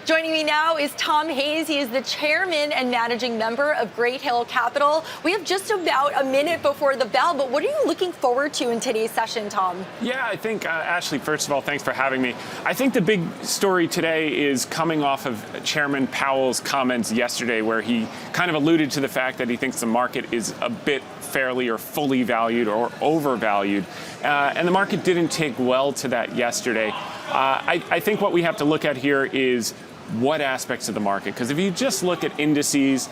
Joining me now is Tom Hayes. He is the chairman and managing member of Great Hill Capital. We have just about a minute before the bell, but what are you looking forward to in today's session, Tom? Yeah, I think, Ashley, first of all, thanks for having me. I think the big story today is coming off of Chairman Powell's comments yesterday, where he kind of alluded to the fact that he thinks the market is a bit fairly or fully valued or overvalued. And the market didn't take well to that yesterday. I think what we have to look at here is what aspects of the market. Because if you just look at indices,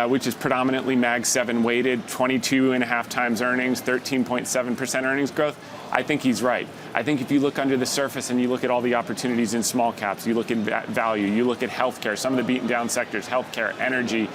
which is predominantly Mag 7 weighted, 22.5 times earnings, 13.7% earnings growth, I think he's right. I think if you look under the surface and you look at all the opportunities in small caps, you look at value, you look at healthcare, some of the beaten down sectors, healthcare, energy,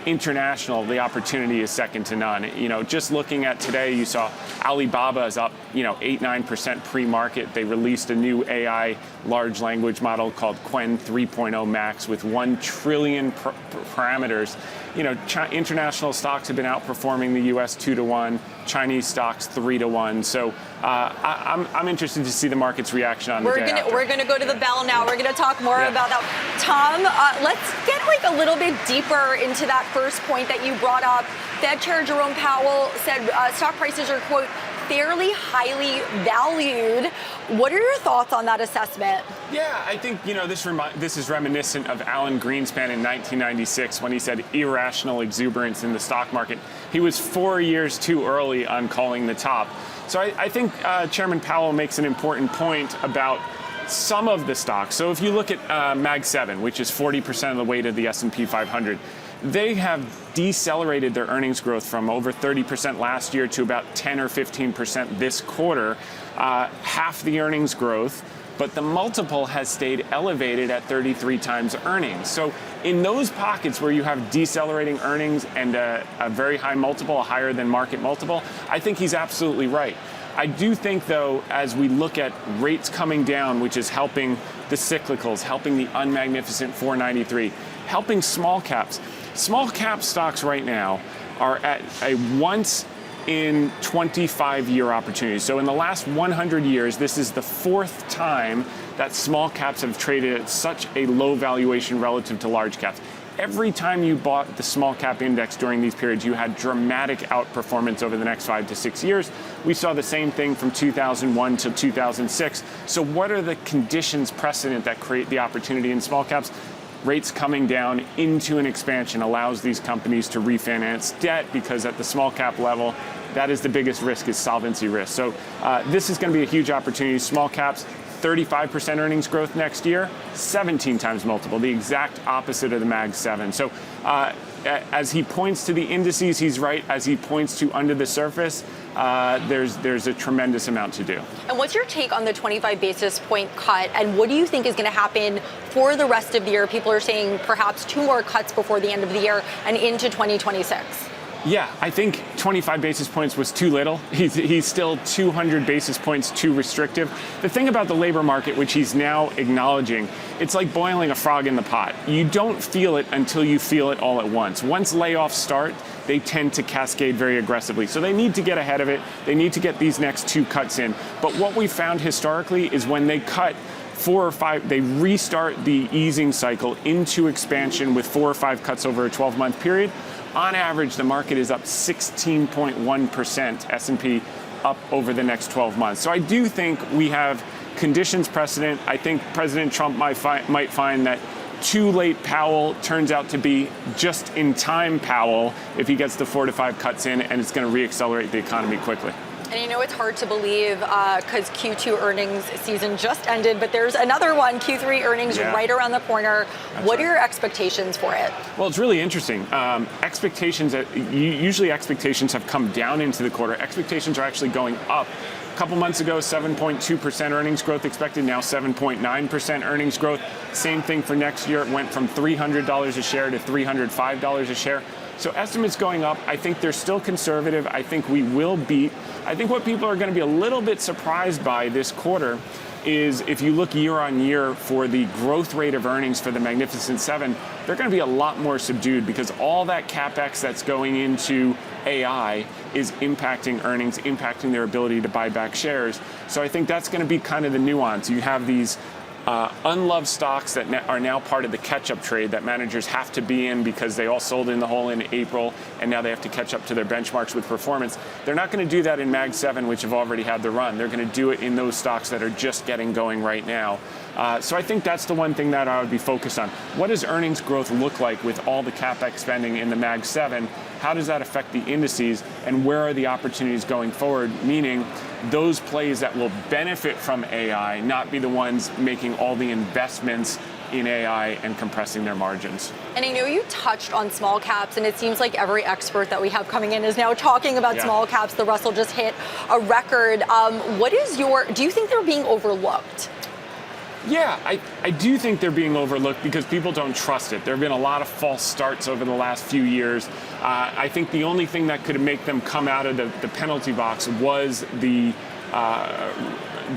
international, the opportunity is second to none. You know, just looking at today, you saw Alibaba is up, 8-9% pre-market. They released a new AI large language model called Qwen 3.0 Max with 1 trillion parameters. International stocks have been outperforming the U.S. 2-to-1, Chinese stocks 3-to-1. So I'm interested to see the market's reaction on the day after. We're gonna go to the bell now. We're gonna talk more about that. Tom, let's get a little bit deeper into that first point that you brought up. Fed Chair Jerome Powell said stock prices are, quote, fairly highly valued. What are your thoughts on that assessment? Yeah, I think, this is reminiscent of Alan Greenspan in 1996 when he said irrational exuberance in the stock market. He was 4 years too early on calling the top. So I think Chairman Powell makes an important point about some of the stocks. So if you look at Mag 7, which is 40% of the weight of the S&P 500, they have decelerated their earnings growth from over 30% last year to about 10 or 15% this quarter, half the earnings growth, but the multiple has stayed elevated at 33 times earnings. So in those pockets where you have decelerating earnings and a very high multiple, a higher than market multiple, I think he's absolutely right. I do think, though, as we look at rates coming down, which is helping the cyclicals, helping the unmagnificent 493, helping small caps. Small cap stocks right now are at a once in 25-year opportunity. So in the last 100 years, this is the 4th time that small caps have traded at such a low valuation relative to large caps. Every time you bought the small cap index during these periods, you had dramatic outperformance over the next 5 to 6 years. We saw the same thing from 2001 to 2006. So what are the conditions precedent that create the opportunity in small caps? Rates coming down into an expansion allows these companies to refinance debt, because at the small cap level, that is the biggest risk, is solvency risk. So this is going to be a huge opportunity. Small caps, 35% earnings growth next year, 17 times multiple, the exact opposite of the Mag 7. So as he points to the indices, he's right. As he points to under the surface, there's a tremendous amount to do. And what's your take on the 25 basis point cut, and what do you think is going to happen for the rest of the year? People are saying perhaps 2 more cuts before the end of the year and into 2026. Yeah, I think 25 basis points was too little. He's still 200 basis points too restrictive. The thing about the labor market, which he's now acknowledging, it's like boiling a frog in the pot. You don't feel it until you feel it all at once. Once layoffs start, they tend to cascade very aggressively. So they need to get ahead of it. They need to get these next 2 cuts in. But what we found historically is when they cut 4 or 5, they restart the easing cycle into expansion with 4 or 5 cuts over a 12-month period. On average, the market is up 16.1%, S&P up over the next 12 months. So I do think we have conditions precedent. I think President Trump might find that too late Powell turns out to be just in time Powell if he gets the 4 to 5 cuts in, and it's going to reaccelerate the economy quickly. And it's hard to believe because Q2 earnings season just ended, but there's another one, Q3 earnings right around the corner. What are your expectations for it? Well, it's really interesting. Usually expectations have come down into the quarter. Expectations are actually going up. A couple months ago, 7.2% earnings growth expected, now 7.9% earnings growth. Same thing for next year. It went from $300 a share to $305 a share. So estimates going up. I think they're still conservative. I think we will beat. I think what people are going to be a little bit surprised by this quarter is if you look year on year for the growth rate of earnings for the Magnificent Seven, they're going to be a lot more subdued because all that CapEx that's going into AI is impacting earnings, impacting their ability to buy back shares. So I think that's going to be kind of the nuance. You have these unloved stocks that are now part of the catch-up trade that managers have to be in because they all sold in the hole in April, and now they have to catch up to their benchmarks with performance. They're not going to do that in Mag 7, which have already had the run. They're going to do it in those stocks that are just getting going right now. So I think that's the one thing that I would be focused on. What does earnings growth look like with all the CapEx spending in the Mag 7? How does that affect the indices, and where are the opportunities going forward? Meaning those plays that will benefit from AI, not be the ones making all the investments in AI and compressing their margins. And I know you touched on small caps, and it seems like every expert that we have coming in is now talking about small caps. The Russell just hit a record. Do you think they're being overlooked? Yeah, I do think they're being overlooked because people don't trust it. There have been a lot of false starts over the last few years. I think the only thing that could make them come out of the penalty box was the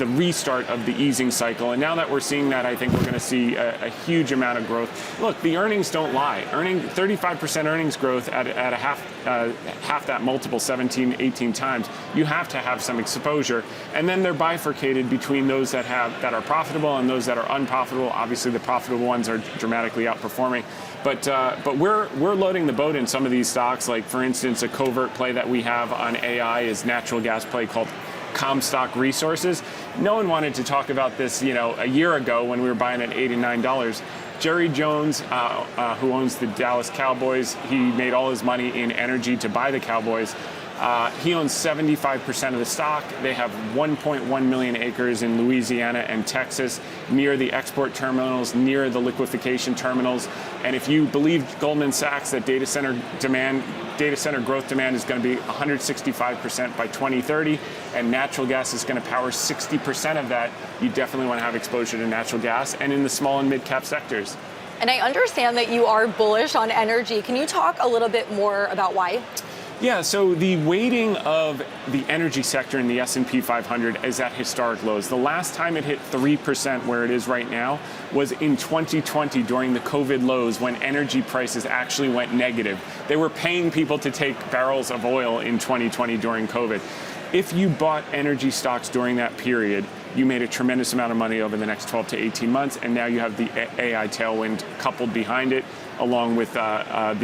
restart of the easing cycle. And now that we're seeing that, I think we're going to see a huge amount of growth. Look, the earnings don't lie. 35% earnings growth at a half that multiple, 17, 18 times, you have to have some exposure. And then they're bifurcated between those that are profitable and those that are unprofitable. Obviously, the profitable ones are dramatically outperforming. But we're loading the boat in some of these stocks. Like, for instance, a covert play that we have on AI is natural gas play called Comstock Resources. No one wanted to talk about this, a year ago when we were buying at $8 and $9. Jerry Jones, who owns the Dallas Cowboys, he made all his money in energy to buy the Cowboys. He owns 75% of the stock. They have 1.1 million acres in Louisiana and Texas, near the export terminals, near the liquefaction terminals. And if you believe Goldman Sachs that data center growth demand is going to be 165% by 2030, and natural gas is going to power 60% of that, you definitely want to have exposure to natural gas and in the small and mid-cap sectors. And I understand that you are bullish on energy. Can you talk a little bit more about why? Yeah, so the weighting of the energy sector in the S&P 500 is at historic lows. The last time it hit 3% where it is right now was in 2020 during the COVID lows when energy prices actually went negative. They were paying people to take barrels of oil in 2020 during COVID. If you bought energy stocks during that period, you made a tremendous amount of money over the next 12 to 18 months, and now you have the AI tailwind coupled behind it, along with the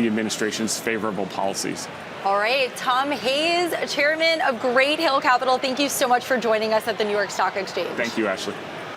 administration's favorable policies. All right, Tom Hayes, chairman of Great Hill Capital, thank you so much for joining us at the New York Stock Exchange. Thank you, Ashley.